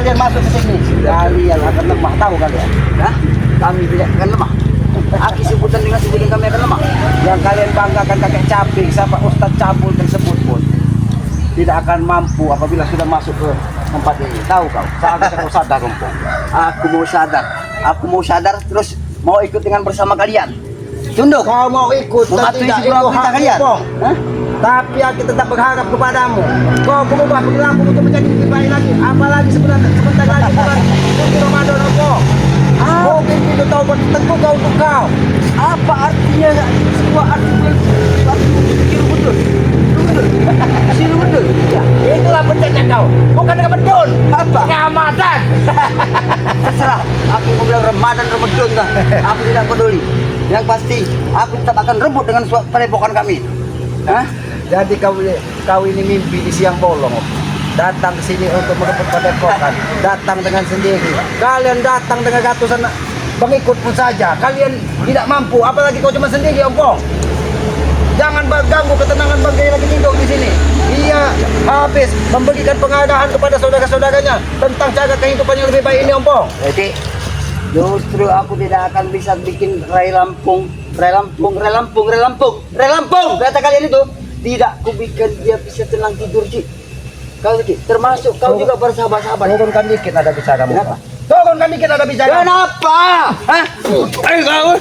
kalian masuk ke sini, kalian akan lemah, tahu kalian? Hah? Kami tidak akan lemah. Aki sebutan dengan sebutan kami akan lemah. Yang kalian banggakan kakek caping, siapa Ustadz Cabul tersebut pun tidak akan mampu apabila sudah masuk ke tempat ini. Tahu kau? Seharusnya kau sadar, Rompong. Aku mau sadar. Aku mau sadar terus mau ikut dengan bersama kalian. Tunduk. Kau mau ikut dan Mematuhi tidak segala itu perintah hak kalian. Rompong. Hah? Tapi aku tetap berharap kepadamu. Kau mengubah perilaku untuk menjadi lebih baik lagi. Apalagi sebentar lagi bulan suci Ramadan, Rompong. Mungkin itu taubat terbuka untuk kau. Apa artinya sebuah artikel siru betul? Siru betul? Ya, itulah pentingnya kau. Bukan dengan bedul. Apa? Ramadan. Terserah. Aku mau bilang Ramadan dah. Aku tidak peduli. Yang pasti aku tetap akan rebut dengan padepokan kami. Hah? Jadi kau ini mimpi di siang bolong. Datang ke sini untuk merebut padepokan. Datang dengan sendiri. Kalian datang dengan ratusan pengikut pun saja. Kalian tidak mampu. Apalagi kau cuma sendiri, Ompong. Jangan ganggu ketenangan Bang Jaya lagi hidup di sini. Ia habis memberikan pengarahan kepada saudara-saudaranya tentang cara kehidupan yang lebih baik ini, Ompong. Jadi justru aku tidak akan bisa bikin Rai Lampung. Kata kalian itu tidak kubikin dia bisa tenang tidur, Ci. Kau Ci, termasuk kau juga bersahabat-sahabat. Turunkan dikit ada bicara. Kenapa? Turunkan dikit ada bicara. Kenapa? Hah? Kau.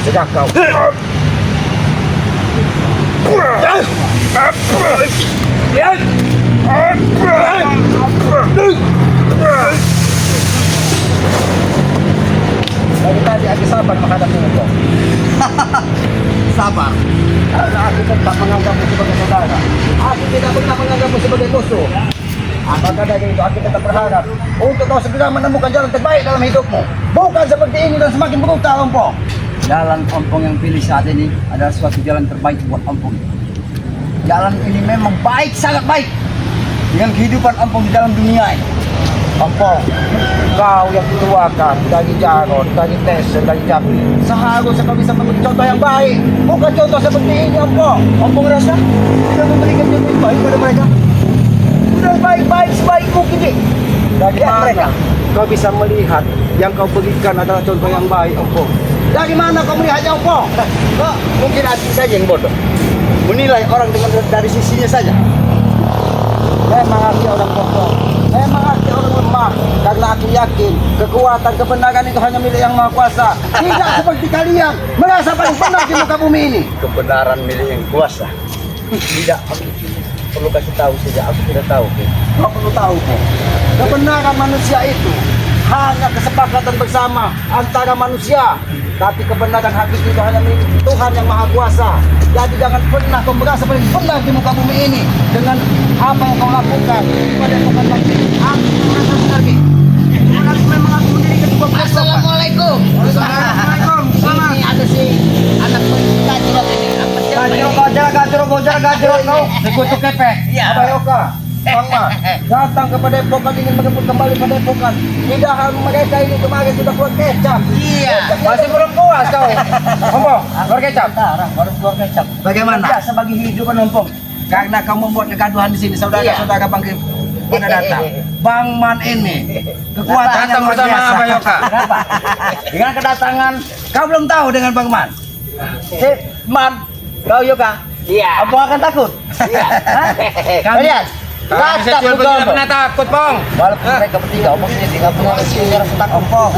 Sejak kau. Dari tadi aku sabar menghadapi Ompong. Sabar. Karena aku tetap menganggapmu sebagai saudara. Aku tidak pernah menganggapmu sebagai musuh. Maka dari itu aku tetap berharap untuk kau segera menemukan jalan terbaik dalam hidupmu. Bukan seperti ini dan semakin brutal, Ompong. Jalan Ompong yang pilih saat ini adalah suatu jalan terbaik buat Ompong. Jalan ini memang baik, sangat baik dengan kehidupan Ompong di dalam dunia ini. Ompong, kau yang dituakan dari Jarod, dari Tese, dari Japi, seharusnya kau bisa memberi contoh yang baik. Bukan contoh seperti ini, Ompong. Ompong rasa tidak memberikan contoh yang baik pada mereka. Sudah baik-baik sebaik mungkin, Dik. Dari Lihat mana mereka. kau bisa melihat yang kau berikan adalah contoh yang baik, Ompong? Dari mana kau melihatnya, Ompong? Kok mungkin hati saja yang bodoh menilai orang dengan dari sisinya saja. Memang hati orang bodoh, memang hati orang lemah. Karena aku yakin kekuatan kebenaran itu hanya milik yang Maha Kuasa. Tidak seperti kalian merasa paling benar di muka bumi ini. Kebenaran milik yang kuasa. Tidak, aku perlu kasih tahu saja. Aku tidak tahu. Kau perlu tahu, kok. Kebenaran manusia itu hanya kesepakatan bersama antara manusia. Tapi kebenaran hakiki itu hanya milik Tuhan yang Maha Kuasa. Jadi jangan pernah kau merasa paling benar di muka bumi ini dengan apa yang kau lakukan pada Tuhan lagi. Aku merasa benar, Ki. Memang aku mendirikan sebuah padepokan. Assalamualaikum. Assalamualaikum. Ini ada si anak pengajian ini. Apa siapa ini? Gajero kau. Sekutu kepek. Iya. Abayoka. Mama, datang ke padepokan ingin merebut kembali padepokan. Tidak mereka ini kemarin sudah keluar kecap. Iya. Masih belum puas kau. Ompong, keluar kecap. Baru keluar kecap. Bagaimana? Biasa bagi hidupan, Ompong. Karena kamu membuat kegaduhan di sini, saudara-saudara Bang pada datang. Bang Man ini kekuatannya Datang luar bersama biasa. Abayoka. Kenapa? Dengan kedatangan kau belum tahu dengan Bang Man. Si Man, kau Yoka. Iya. Ompong akan takut. Iya. Kau lihat. Saya tidak pernah takut, Pong. Walaupun mereka bertiga, Ompong ini tidak punya rasa takut, Ompong.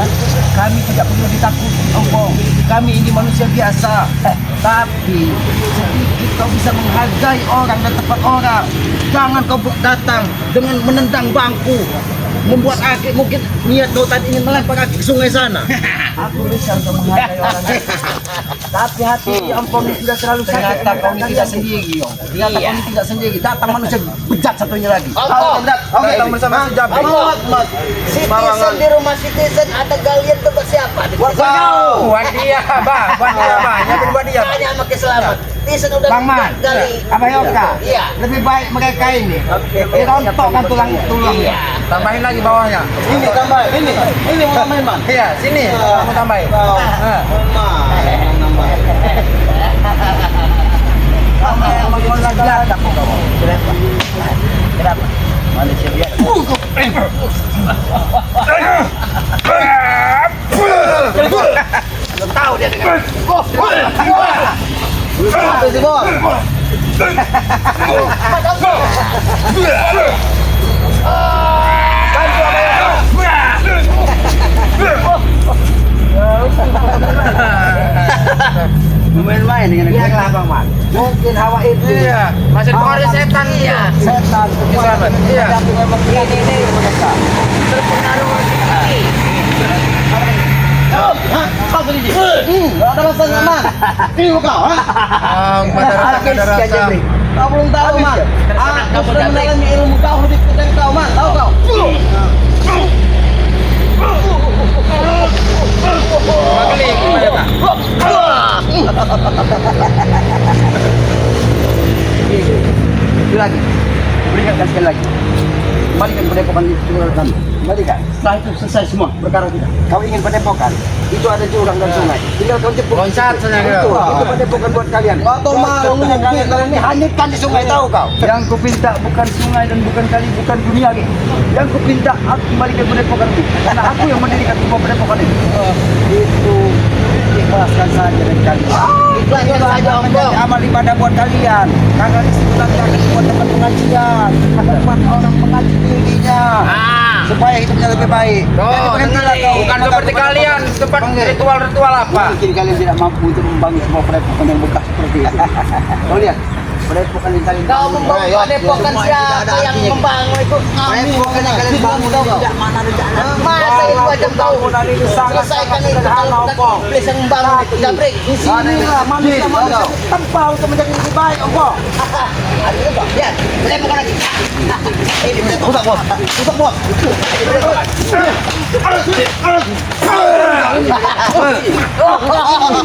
Kami tidak perlu ditakuti, Ompong. Kami ini manusia biasa. Tapi sedikit kau bisa menghargai orang dan tempat orang. Jangan kau datang dengan menendang bangku. Membuat aki mungkin niat kau tadi ingin melempar aki ke sungai sana. Aku bisa untuk menghargai orang itu. Tapi hati Ompong ini sudah terlalu sakit. Ternyata kau ini tidak sendiri, Om. Ternyata kau ini tidak sendiri. Datang manusia bejat satunya lagi. Ompong. Oke, datang bersama si Jabi. Muhammad. Citizen di rumah Citizen ada kalian tebak siapa? Wow. Buat dia, Bah. Nyiapin buat dia. Tanya sama Selamat. gratisan udah Bang Man, kali. Abang Yoka, Iya. lebih baik mereka ini. Dirontok kan tulang-tulang. Iya. Tambahin lagi bawahnya. Ini tambah, ini mau tambahin man. Iya, sini. Kamu tambahin. Kamu yang mengolah gelap kok kamu. Kenapa? Manusia biasa. Lu tahu dia dengan. Apa sih bos? Main-main dengan dia Bang Man. Mungkin hawa itu. Iya, masih ada setan Iya. Setan. Sahabat, iya. Tapi memang ini mereka. Terpengaruh sekali. Kau sendiri. Ada rasanya man. Ini kau, ha? Pada rasa. Kau belum tahu man. Aku sudah mendalami ilmu kau lebih dari kau man. Tahu kau? Kali gimana Pak? Itu lagi. Berikan sekali lagi. Kembalikan padepokan jurang kami. Kembalikan. Setelah itu selesai semua perkara kita. Kau ingin padepokan? Itu ada jurang dan sungai. Tinggal kau jemput. Loncat saja Itu kau. padepokan buat kalian. Kau mau mungkin kalian ini hanyutkan di sungai tahu kau. Yang kupinta bukan sungai dan bukan kali, bukan dunia lagi. Yang kupinta aku kembalikan padepokan itu. Karena aku yang mendirikan semua padepokan itu. Itu ikhlaskan saja dari kalian. Ikhlaskan saja, Om Bong. Amal ibadah buat kalian. Karena di situ nanti akan buat tempat pengajian, tempat orang mengaji dirinya, supaya hidupnya lebih baik. Jadi berhentilah kau. Bukan seperti kalian, tempat ritual-ritual apa? Mungkin kalian tidak mampu untuk membangun sebuah padepokan yang bekas seperti itu. Kau lihat, padepokan yang kalian Kau bangun. membangun padepokan siapa yang membangun itu? Padepokan yang kalian bangun tidak mana rencana. Masa itu aja kau Bangunan ini sangat selesaikan itu sederhana, kalau Om Bong. please yang membangun itu jabrik. Di sinilah manusia tempat untuk menjadi lebih baik, Om Bong. Ada itu Bang. Lihat, padepokan lagi. Ini padepokan. Udah bos. Udah bos.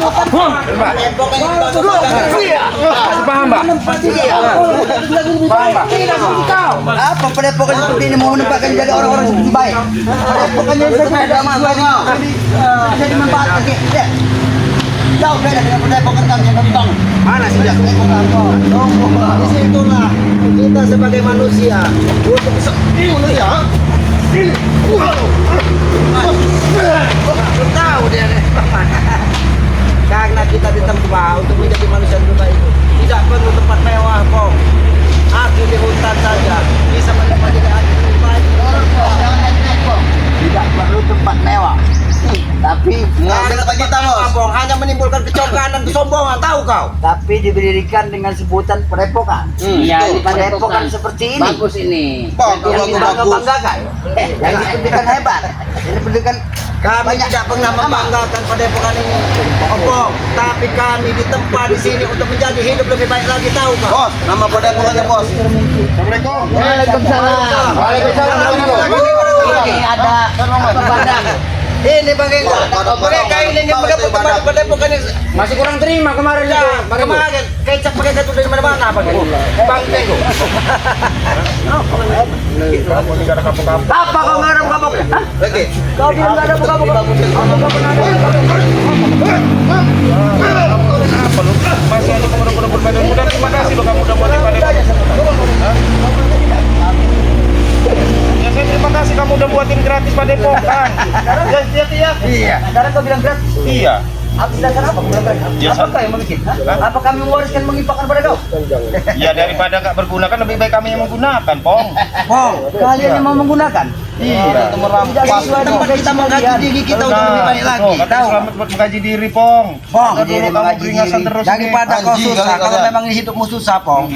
Padepokan yang bagus. Masih paham Pak? Paham, Pak? Apa padepokan seperti ini mau menempatkan jadi orang-orang seperti baik? Padepokan yang seperti ada jadi manfaat bagi dia. Jauh beda dengan padepokan kami yang kami bangun. Mana sih dia? Di situlah kita sebagai manusia Ini manusia. Ha? tahu dia nih. Karena kita ditempa untuk menjadi manusia yang baik itu tidak perlu tempat mewah, Bong. Aku di hutan saja bisa menikmati hati yang baik. Tidak perlu tempat mewah. Tapi Ngambil apa kita bos? Bong, hanya menimbulkan kecokangan dan kesombongan, tahu kau? Tapi didirikan dengan sebutan padepokan. Iya, Di di padepokan padepokan. seperti ini. Bagus ini. Bagus, Yang bagus, bagus. banggakan. Yang dipendidikan hebat. Ini pendidikan kami tidak pernah membanggakan padepokan ini. Bong, tapi kami ditempa di sini untuk menjadi hidup lebih baik lagi, tahu kau? Bos, nama padepokannya bos. Assalamualaikum. Waalaikumsalam. Ini ada bandang. Ini bagaimana? Mereka ini yang padepokan ini. Masih kurang terima kemarin itu. Kemarin kecap pakai satu dari mana-mana apa gitu? Bang Tenggo. Apa kau ngarep kapok? Lagi. Kau bilang nggak ada kapok. Masih ada pemuda-pemuda berbadan. Terima kasih loh kamu udah buatin padepokan. Ya saya terima kasih kamu udah buatin gratis padepokan. Iya. Sekarang kau bilang gratis. Iya. Aku sedangkan apa? Kau bilang gratis. Biasa. Apakah yang memikir? Apa kami mewariskan mengimpakan pada kau? Ya daripada nggak berguna kan lebih baik kami yang menggunakan, Pong. Bong, kalian yang mau menggunakan? Iya. Tidak sesuai tempat kita mengkaji diri kita untuk lebih baik lagi. Oh, katanya Tahu? selamat buat mengkaji diri, Pong. Pong, Kalau dulu kamu beringasan terus daripada kau Anjing, susah, kali kalau kalian. memang hidupmu susah, Pong.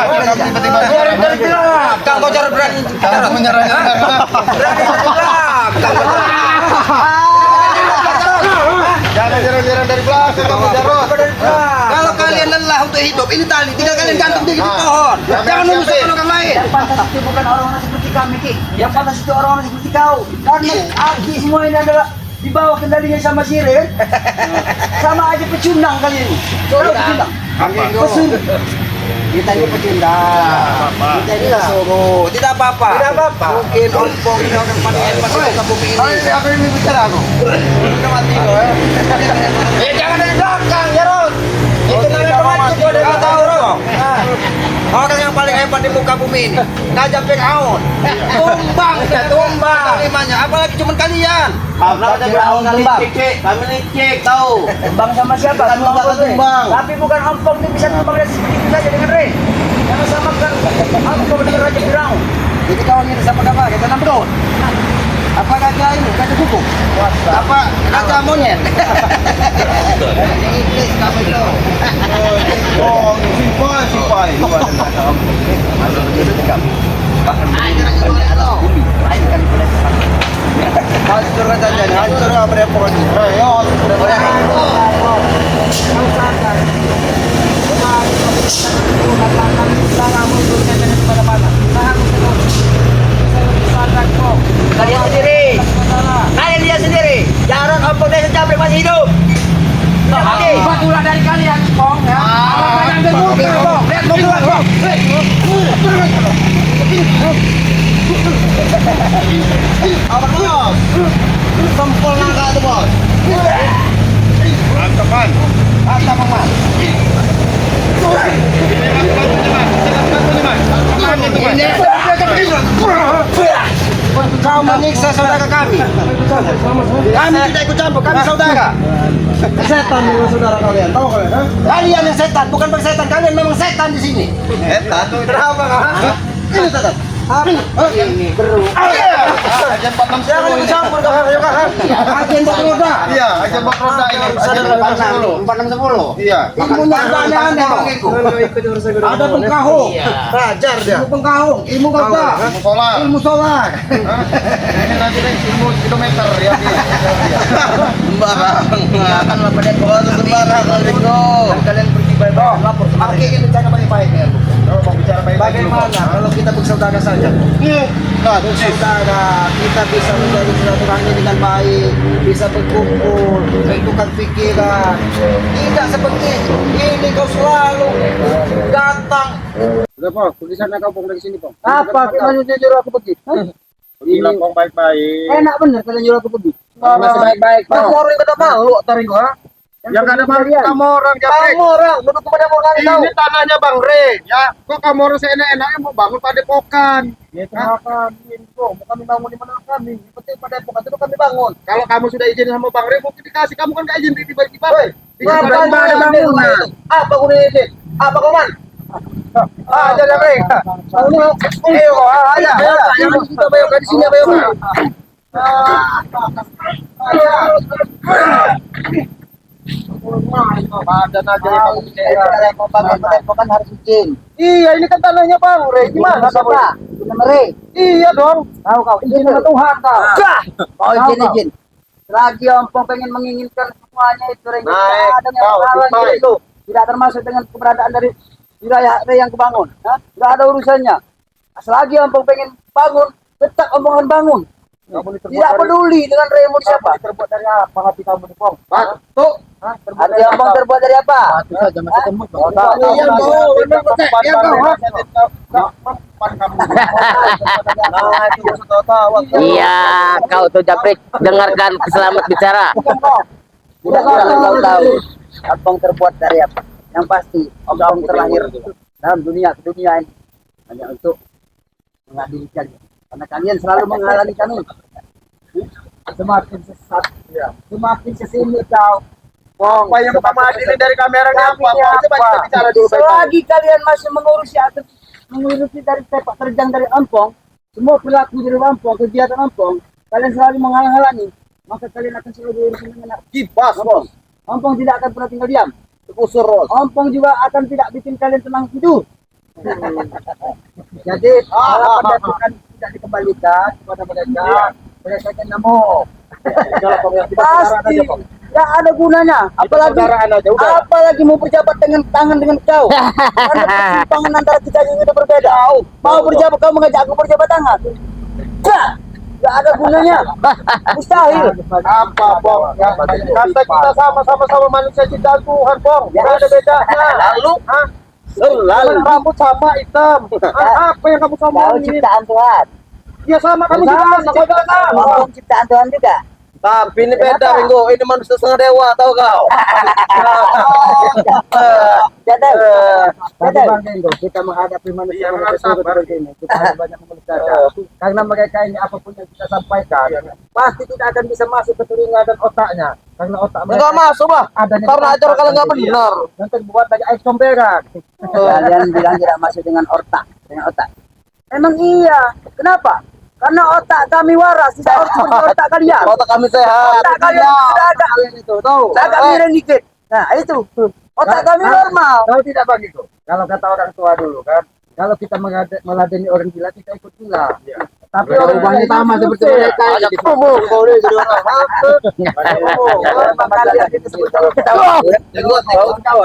Dari belakang, kau cara berani. Cara menyerahnya. Berani dari belakang. Jangan jarang-jarang dari belakang kamu jarot. Kalau kalian lelah untuk hidup, ini tali, tinggal kalian gantung di pohon. Jangan menyusahkan orang lain. Yang pantas itu bukan orang-orang seperti kami, Ki. Yang pantas itu orang-orang seperti kau. Karena Aki semua ini adalah di bawah kendalinya sama Siren. Sama aja pecundang kali ini. Tahu pecundang? Pesun. Kita ini pecundang. Kita ini suruh. Tidak apa-apa. Tidak apa-apa. Mungkin ompong ini orang paling hebat di muka bumi ini. Aku ini bicara aku. Udah mati kok ya. Jangan dari belakang ya Ron. Itu namanya pemacu kok dari tahu Ron. Orang yang paling hebat di muka bumi ini. Ngajak Fir'aun. Tumbang, tumbang. Imannya, apalagi cuma kalian. Ngajak Fir'aun tumbang. Kami licik tahu. Tumbang sama siapa? Tumbang. Tapi bukan ompong itu bisa tumbang dari seperti saja dengan Re. Jangan samakan ompong dengan Raja Fir'aun. Jadi kawan ini sama apa? Kita Namrud. Apa raja ini? Raja kuku? Apa raja monyet? Inggris kamu itu. Oh, simpai. Hancur rajanya, hancur apa repot? Ayo, kalian sendiri. Kalian lihat sendiri. Jarang ompong desa Jabrik masih hidup. Batulah dari kalian, Pong ya. Jangan gemukan, Pong. Lihat gemukan, Pong. Apa bos? Sempol nangka itu bos. Antapan. Antapan. Kau menyiksa saudara kami. Kami tidak ikut campur, kami saudara. Setan itu saudara kalian, tahu kalian? Ha? Kalian yang setan, bukan setan. Kalian memang setan di sini. Setan? Kenapa? Ini setan. Ini beru. Agen 460. Jangan ikut campur kau. Agen Bakroda. Iya, agen Bakroda ini. 460. Iya. Ilmunya aneh-aneh bagiku. Ada pengkahung. Belajar dia. Ilmu pengkahung, ilmu kota. Ilmu solar. Ilmu solar. Ini nanti ilmu kilometer ya. Sembarang. Janganlah pada kau sembarang kalian pergi baik-baik lapor. Oke, kita bicara baik-baik ya. Bagaimana kalau kita bersaudara saja? Saudara, kita bisa menjadi silaturahmi dengan baik, bisa berkumpul, bertukar pikiran. Tidak seperti ini kau selalu datang. Udah Pong, pergi sana kau Pong dari sini Pong. Apa? Kalian nyuruh aku pergi? Bilang Pong baik-baik. Enak bener kalian nyuruh aku pergi. Masih baik-baik. Kamu orang yang kata malu, taring gua. Yang ada malu kamu orang Jabrik. Kamu orang, menurut kepada orang tahu. Ini tanahnya Bang Re, ya. Kok kamu orang seenak-enaknya mau bangun padepokan? Ya sama kami, kami bangun di mana kami. Yang penting padepokan itu kami bangun. Kalau kamu sudah izin sama Bang Re, mungkin dikasih. Kamu kan gak izin tiba-tiba. Apa bangunan? Apa bangunan izin? Apa koman? Ada mereka. Ayo, ayo kita bayar di sini bayar. Badan aja ya padepokan harus izin. Iya, ini kan tanahnya Bang Re. Gimana kamu? Re. Iya dong. Tahu kau izin sama Tuhan kau. Oh, izin. Lagi ompong pengen menginginkan semuanya itu Re. Ada yang salah itu. Tidak termasuk dengan keberadaan dari wilayah Re yang kebangun. Tidak ada urusannya. Selagi ompong pengen bangun, tetap ompong akan bangun. Tidak peduli dengan Re mau siapa. Terbuat dari apa hati kamu nih Pong? Tuh. Hati ompong terbuat dari apa? Saja masih temut. Iya, kau tuh Jabrik, dengarkan Selamat bicara. Tidak tahu. Ompong terbuat dari apa? Yang pasti ompong terlahir dalam dunia ini hanya untuk mengadili kalian. Karena kalian selalu menghalangi kami. Semakin sesat, semakin kesini kau. Apa yang pertama adili dari kameranya apa? Coba kita bicara dulu. Selagi kalian masih mengurusi dari sepak terjang dari ompong, semua perilaku dari ompong, kegiatan ompong, kalian selalu menghalang-halangi, maka kalian akan selalu diurusi dengan kipas. Ompong tidak akan pernah tinggal diam. Ompong juga akan tidak bikin kalian tenang tidur. Jadi harapan akan tidak dikembalikan kepada mereka. Mereka akan namo. Pasti tidak ada gunanya. Apalagi mau berjabat dengan tangan dengan kau. Karena persimpangan antara kita ini sudah berbeda. Mau berjabat kau mengajak aku berjabat tangan. Tidak Tidak ada gunanya. Mustahil. Apa, Bong? Ya, kata kita sama-sama manusia ciptaan Tuhan, Bong. Tidak ada bedanya. Lalu, selalu rambut sama hitam. Apa yang kamu Kau sombongin? ciptaan Tuhan. Ya sama kamu juga sama. Kau ciptaan Tuhan juga. Tapi ini beda, Ringo. Ini manusia setengah dewa, tahu kau? Jadal. Tapi Bang Denggo, kita menghadapi manusia seperti ini, kita harus banyak menjaga. Karena mereka ini apapun yang kita sampaikan, pasti tidak akan bisa masuk ke telinga dan otaknya. Karena otak mereka Enggak masuk, Bah. adanya Karena ajar kalian nggak benar. yang terbuat dari air comberan. Kalian bilang tidak masuk dengan otak. Dengan otak. Emang iya. Kenapa? Karena otak kami waras, tidak seperti otak kalian. Otak kami sehat. Otak kalian sudah agak Itu tahu. agak miring dikit. Nah, itu. Otak kami normal. Kalau tidak begitu, kalau kata orang tua dulu kan, kalau kita meladeni orang gila, kita ikut gila. Tapi orang gila sama seperti mereka. Ajak ngomong, kau ini jadi orang. Kalian itu sebut kita.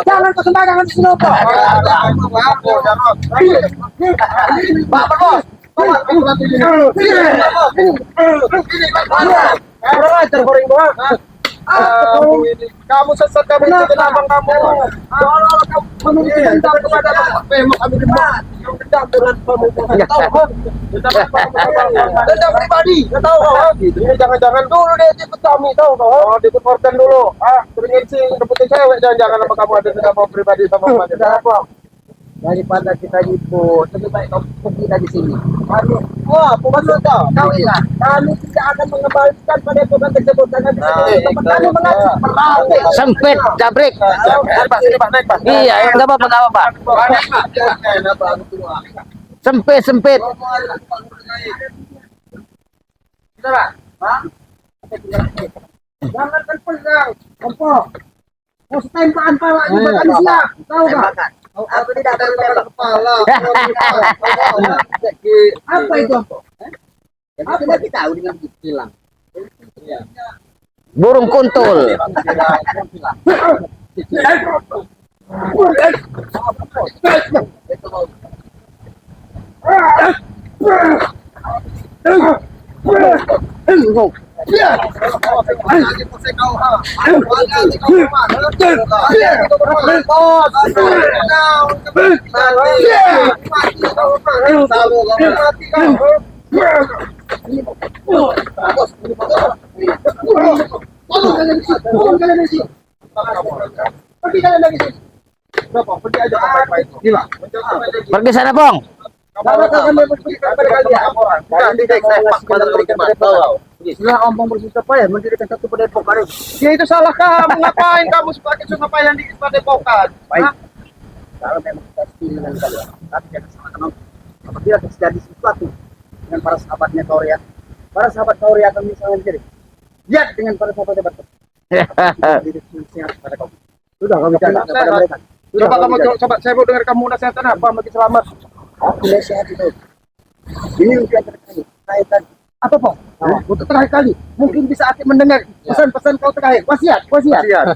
Jangan kau sembarangan di sini, Pak. Pak Bos. Kurang ajar goreng doang. Kamu sesat, kamu ikutin abang kamu. Kamu memiliki dendam kepada memang kami dendam dengan pemuda. Tahu kan? Dendam pribadi, nggak tahu kau? Ini jangan-jangan dulu dia ikut kami, tahu kau? Oh, ikut Forten dulu. Teringin sih rebutin cewek, jangan-jangan sama kamu ada dendam pribadi sama kamu. Daripada kita ikut, lebih baik kau pergi dari sini. Kami, Wah, maksud kau? kau ingat, kami tidak akan mengembalikan pada program tersebut karena di sini teman kami mengaji melatih. Sempit, jabrik. Naik, Pak, naik, Pak. Iya, enggak apa-apa, enggak apa-apa. Sempit, sempit. Jangan terpegang, kompok. Mau setembakan pala juga kami siap, tahu nggak? Aku tidak perlu tembak. Kepala. Apa itu kompok? Jadi sudah kita tahu dengan hilang. Burung kuntul. Pergi sana, Bong. Setelah ompong bersusah payah mendirikan satu padepokan. Ya itu salah kamu, ngapain kamu sebagai susah payah di padepokan? Baik. Kalau memang kita setuju dengan kalian, tapi jangan salah kamu. Apabila terjadi sesuatu dengan para sahabatnya Korea, para sahabat Korea akan bisa menjadi. Lihat dengan para sahabat hebat. Jadi sehat pada kamu. Sudah kami cakap kepada mereka. Coba kamu coba saya mau dengar kamu nasihatkan apa bagi selamat. Aku nasihat itu. Ini mungkin terkait kaitan. Apa Pong? Untuk terakhir kali, mungkin bisa Aki mendengar pesan-pesan kau terakhir. Wasiat. Lihat,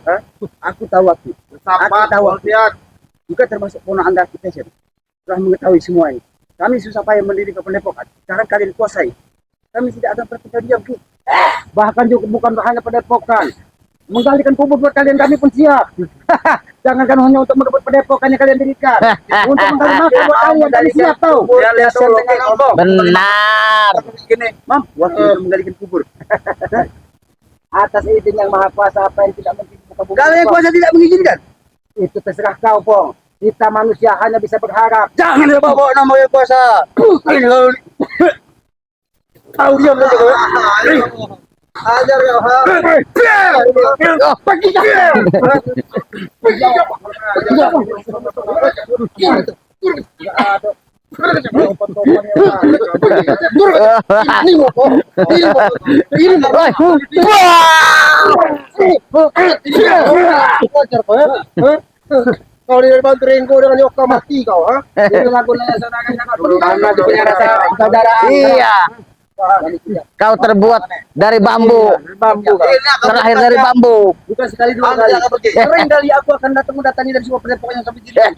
Aku tahu aku. sahabat, lihat. Juga termasuk ponakan David Nation. Telah mengetahui semua ini. Kami susah payah mendirikan padepokan. Sekarang kalian kuasai. Kami tidak akan pernah diam. Bahkan juga bukan hanya padepokan. Menggalikan kubur buat kalian kami pun siap. Jangankan hanya untuk merebut padepokan yang kalian dirikan. Untuk menggali makam buat kalian kami siap tahu. Ya lihat dulu. Benar. Gini, Mam, waktu menggalikan kubur. Atas izin yang maha kuasa apa yang tidak mungkin buka bumi. Kalau yang kuasa tidak mengizinkan, Itu terserah kau Pong. Kita manusia hanya bisa berharap. jangan ya bawa nama yang kuasa. Tahu diam saja kau. Ajar ya, Pergi jangan. Kau di bantuin kau dengan Yoka mati kau, ha? Itu lagunya saudara-saudara. Punya rasa persaudaraan. Iya. Kau terbuat dari bambu. Terakhir dari bambu. Bukan sekali dua kali. Sering kali aku akan datang mendatangi dari semua padepokan yang kami dirikan.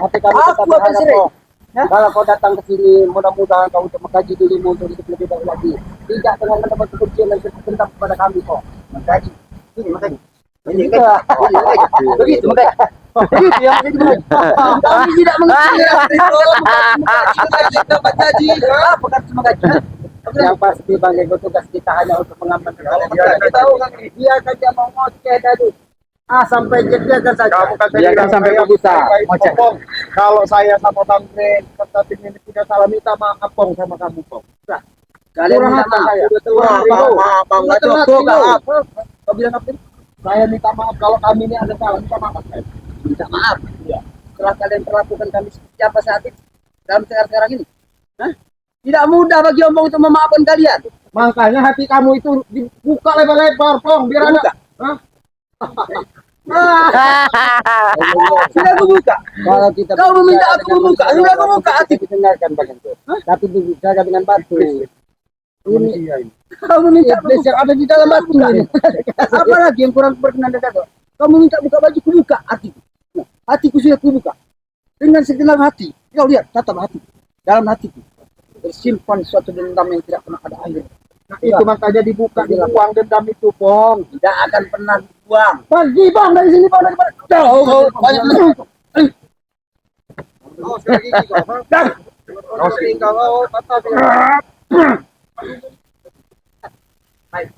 Tapi kami tetap Aku akan berharap sering. Pong. Kalau kau datang ke sini, mudah-mudahan kau untuk mengkaji dirimu untuk hidup lebih baik lagi. Tidak dengan mendapat kebencian dan dendam kepada kami kok. Mengkaji. Ini makanya. Ini begitu makanya. Begitu ya. Kami tidak mengerti. Dapat gaji. Apa kan cuma gaji? Yang pasti bang Ego tugas kita hanya untuk mengamankan kita tahu kan dia saja mau ngoceh tadi sampai jadikan saja Kamu kan biarkan sampai ke busa ngoceh. Kalau saya sama Bang Ren serta tim ini tidak salah, minta maaf Pong sama kamu Pong. Kalian minta maaf saya Maaf Bang, nggak cukup. kau bilang apa? Saya minta maaf kalau kami ini ada salah, minta maaf saya. Minta maaf ya. Setelah kalian perlakukan kami seperti apa saat ini dalam sekarang ini. Hah? Tidak mudah bagi omong untuk memaafkan kalian. Makanya hati kamu itu dibuka lebar-lebar Pong, biar ada. Hah? Sudah aku buka. Kalau kita kau meminta aku membuka, sudah aku buka hati. Dengarkan bagian itu. Tapi dijaga dengan batu. Ini kau meminta iblis yang ada di dalam batu ini. Apa lagi yang kurang berkenan dengan kau meminta buka baju, ku buka hatiku. Hatiku sudah ku buka. Dengan segenap hati. Kau lihat, tatap hati. Dalam hatiku tersimpan suatu dendam yang tidak pernah ada akhir. Nah, itu makanya dibuka, dibuang dendam itu Pong. Tidak akan pernah dibuang. Pergi bang dari sini bang, dari mana? Jauh, banyak menunggu. Oh, sekali gigi kau, Bang. Oh, sekali kalau kata dia. Baik.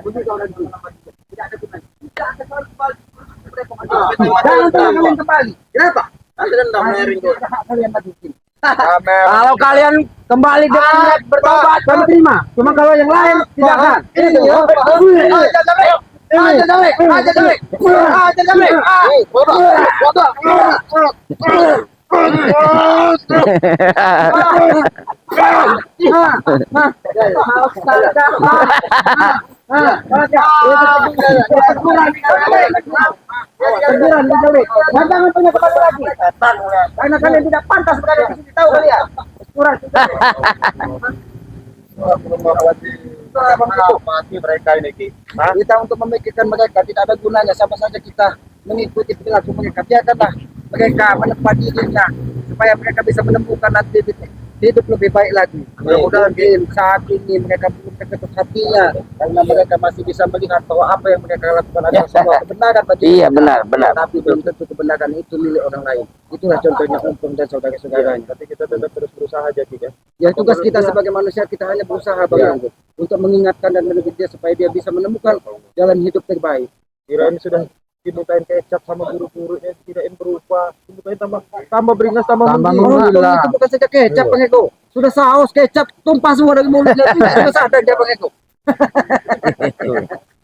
Bunyi kau lagi. Tidak ada gunanya. Tidak ada kembali. Jangan kalian kembali. Kenapa? Ada dendam Rin tuh. Kalian masukin. Kalau kalian kembali dengan niat bertobat, kami terima. Cuma kalau yang lain tidak akan. Teguran dijauhi. Jangan punya kembali lagi. Karena kalian tidak pantas berada di sini, tahu kalian. Kurang. Mati mereka ini Ki. Kita untuk memikirkan mereka tidak ada gunanya, sama saja kita mengikuti perilaku mereka. Biarkanlah mereka menempat dirinya supaya mereka bisa menemukan nanti hidup lebih baik lagi. Mudah-mudahan saat ini mereka belum terketuk hatinya karena mereka masih bisa melihat bahwa apa yang mereka lakukan adalah sebuah kebenaran bagi Iya, mereka. benar. Tapi belum tentu kebenaran itu milik orang lain. Itulah contohnya Umpung dan saudara-saudaranya. Tapi kita tetap terus berusaha aja Ki ya. Ya tugas kita sebagai manusia, kita hanya berusaha bang untuk mengingatkan dan mendidik dia supaya dia bisa menemukan jalan hidup terbaik. Kirain sudah dimintain kecap sama guru-gurunya, kirain berubah, dimintain tambah beringas, tambah Oh, itu bukan saja kecap Bang Eko. Sudah saus kecap tumpah semua dari mulutnya. Tidak sadar dia Bang Eko.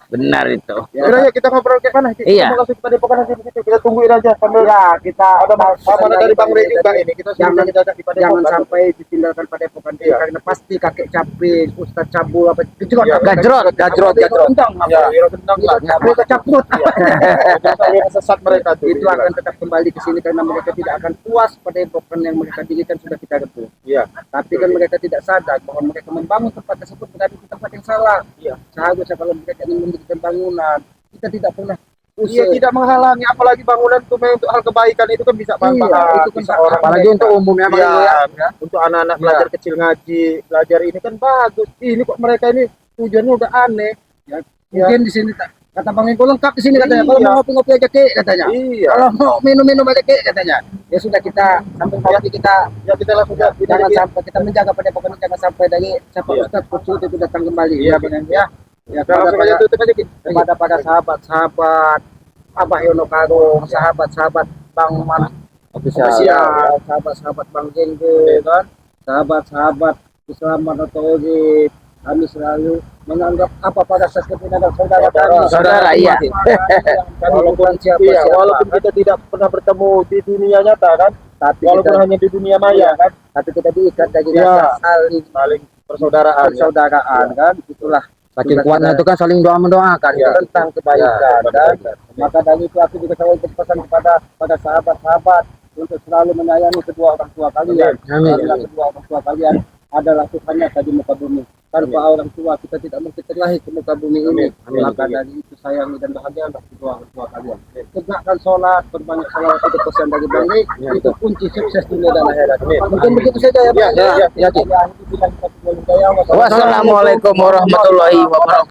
Benar itu. Kira-kira kita ngobrol ke mana? Iya. Kita mau langsung pada pokokan nanti di situ. Kita tungguin aja sambil Ya, kita ada mana dari Bang Ray juga ini. Kita sudah kita di pada jangan sampai ditinggalkan pada epokan dia karena pasti kakek capit, ustaz cabul apa gejrot Gajrot. tendang ya, wira tendang lah. mereka caput Jangan sesat mereka tuh. itu akan tetap kembali ke sini karena mereka tidak akan puas pada epokan yang mereka dirikan sudah kita rebut. Iya. Tapi kan mereka tidak sadar bahwa mereka membangun tempat tersebut berada di tempat yang salah. Iya. Seharusnya kalau mereka ingin mendirikan bangunan, kita tidak pernah Iya, tidak menghalangi, apalagi bangunan itu memang untuk hal kebaikan itu kan bisa manfaat. itu kan Bisa orang Apalagi untuk umumnya Bang Eko ya. ya, untuk anak-anak belajar kecil ngaji, belajar ini kan bagus. Ini kok mereka ini tujuannya udah aneh. Ya, mungkin di sini kata Bang Eko lengkap di sini katanya. Kalau Iya. mau ngopi-ngopi aja kek katanya. Iya. Kalau mau minum-minum aja kek katanya. Ya sudah kita sampai kopi kita Ya kita langsung ya, jangan sampai kita menjaga pada pokoknya jangan sampai dari siapa Iya. Ustaz Kucu itu datang kembali. Iya, Ya Bang Eko ya. Ya Kita langsung aja tutup aja Ki. kepada para sahabat-sahabat Abah Yono Karung, sahabat-sahabat Bang Man Official. sahabat-sahabat Bang Jenggo kan, sahabat-sahabat Islam Manotologi, kami selalu menganggap apa pada saat kita adalah saudara kami. Saudara, iya. Kami bukan Iya, siapa-siapa. walaupun kita tidak pernah bertemu di dunia nyata kan, Tapi walaupun kita, hanya di dunia maya kan, tapi kita diikat dari Iya. rasa saling saling persaudaraan. Ya. persaudaraan kan, itulah Saking kuatnya itu kan saling doa mendoakan. itu tentang kebaikan kan. Maka dari itu aku juga selalu berpesan kepada sahabat-sahabat untuk selalu menyayangi kedua orang tua kalian. Amin. Karena kedua orang tua kalian adalah Tuhannya tadi muka bumi. Tanpa orang tua kita tidak mungkin terlahir ke muka bumi ini. Maka dari itu sayangi dan bahagialah kedua orang tua kalian. Tegakkan sholat, berbanyak salawat itu pesan dari baik. Itu kunci sukses dunia dan akhirat. Mungkin begitu saja ya Pak. Wassalamualaikum warahmatullahi wabarakatuh.